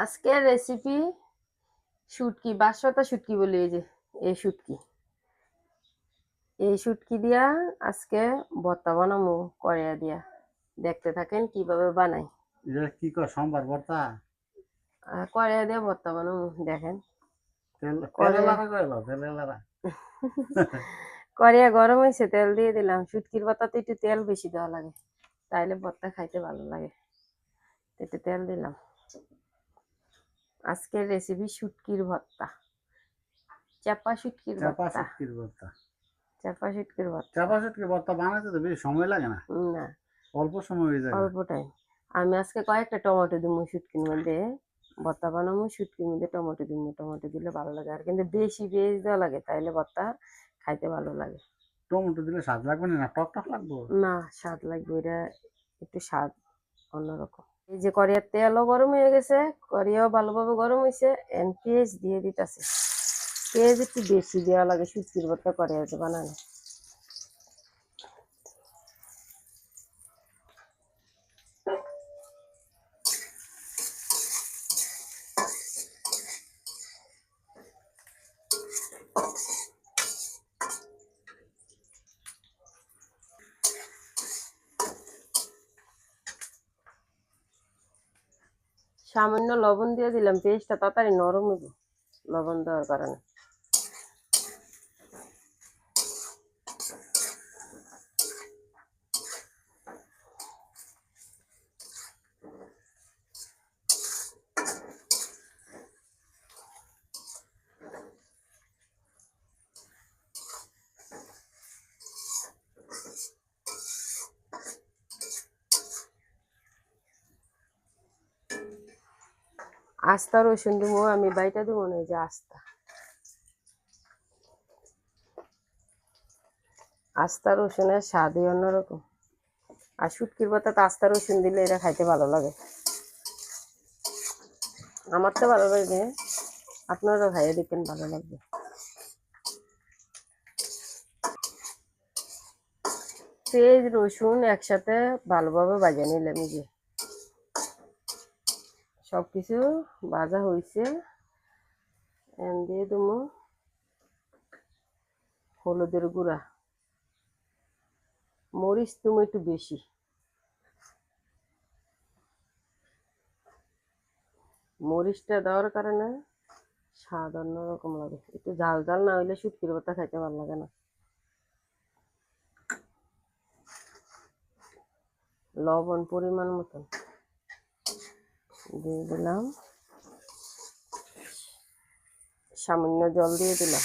আজকের রেসিপি শুটকি, বাঁশপাতা শুটকি বলি। এই যে এই শুটকি, এই শুটকি দিয়া আজকে ভর্তা বানাবো কড়াইয়া দিয়া। দেখতে থাকেন কিভাবে বানাই। এটা কি কর সম্বার ভর্তা? কড়াইয়া দিয়া ভর্তা বানাবো, দেখেন। কড়াইয়া গরম হয়েছে, তেল দিয়ে দিলাম। শুটকির ভর্তাতে একটু তেল বেশি দেওয়া লাগে, তাইলে ভর্তা খাইতে ভালো লাগে। একটু তেল দিলাম। আজকের রেসিপি শুটকির ভর্তা, চাপা শুটকির ভর্তা। চাপা শুটকির ভর্তা বানাতে তো বেশি সময় লাগে না, না, অল্প সময় হয়ে যায়। অল্প টাইম। আমি আজকে কয়েকটা টমেটো দিব শুটকির মধ্যে, ভর্তা বানাবো। শুটকির মধ্যে টমেটো দিব, টমেটো দিলে ভালো লাগে। আর কিন্তু বেশি পেঁয়াজ দেওয়া লাগে, তাইলে ভর্তা খাইতে ভালো লাগে। টমেটো দিলে স্বাদ লাগবে না, টক টক লাগবে না, স্বাদ লাগবে। এটা একটু স্বাদ অন্যরকম। এই যে কড়াইয়ের তেলও গরম হয়ে গেছে, কড়াইও ভালোভাবে গরম হয়েছে। পেঁয়াজ দিয়ে দিতেছে। পেঁয়াজ একটু বেশি দেওয়া লাগে শুটকির ভর্তা কড়াইতে বানানো। সামান্য লবণ দিয়ে দিলাম, পেঁয়াজটা তাড়াতাড়ি নরম হইব লবণ দেওয়ার কারণে। আস্তা রসুন দিব, আমি বাইটা দিব না, এই যে আস্তা রসুনের স্বাদই অন্যরকম। আর শুটকির ভর্তাতে আস্তা রসুন দিলে এটা খাইতে ভালো লাগে। আমার তো ভালো লাগে, আপনারাও খাইয়ে দেখেন, ভালো লাগবে। পেঁয়াজ রসুন একসাথে ভালোভাবে ভাজা নিলাম। এই যে সবকিছু ভাজা হয়েছে, দিয়ে দেবো হলুদের গুঁড়া। মরিচ তুমি একটু বেশি, মরিচটা দেওয়ার কারণে স্বাদ অন্যরকম লাগে। একটু ঝাল ঝাল না হইলে শুটকির ভর্তা খাইতে ভালো লাগে না। লবণ পরিমাণ মতন দিয়ে দিলাম, সামান্য জল দিয়ে দিলাম।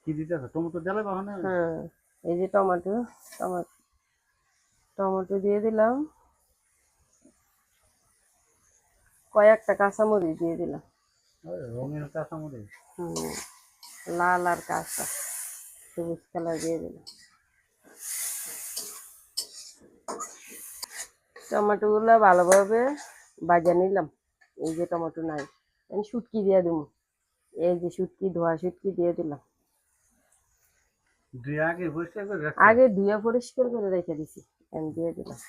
কি দিতে আছে? টমেটো দিলে বাহানে? হ্যাঁ, এই যে টমেটো টমেটো দিয়ে দিলাম। কয়েকটা কাঁচামরিচ দিয়ে দিলাম, রঙিন কাঁচামরিচ। লাল আর কাঁচা সবুজ কালার দিয়ে দিলাম। টমেটোগুলো ভালোভাবে ভাজা নিলাম। এই যে টমেটো নাই, শুটকি দিয়ে দেবো। এই যে শুটকি, ধোয়া শুটকি দিয়ে দিলাম। আগে ধুয়ে পরিষ্কার করে রেখে দিছি, দিয়ে দিলাম।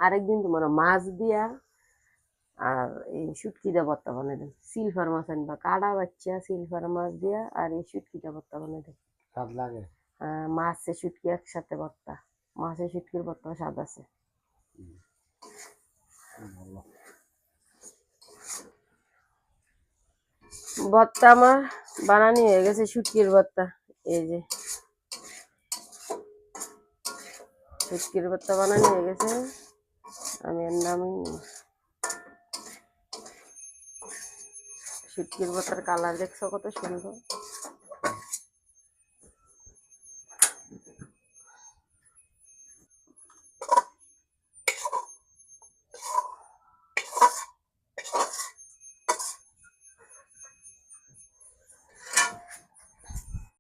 আরেকদিন তোমার মাছ দিয়া আর এই শুটকিটা ভর্তা বানাই দেন। সিলভার মাছ আনবা, কাটা বাচ্চা সিলভার মাছ দিয়া আর এই শুটকিটা ভর্তা বানাই দেন, স্বাদ লাগে। মাছের শুটকি একসাথে ভর্তা, মাছের শুটকির ভর্তা স্বাদ আছে। ভর্তা আমার বানানি হয়ে গেছে, শুটকির ভর্তা। এই যে শুটকির ভর্তা বানানি হয়ে গেছে। আমি এর নামই শুটকির ভর্তার কালার দেখছো কত সুন্দর।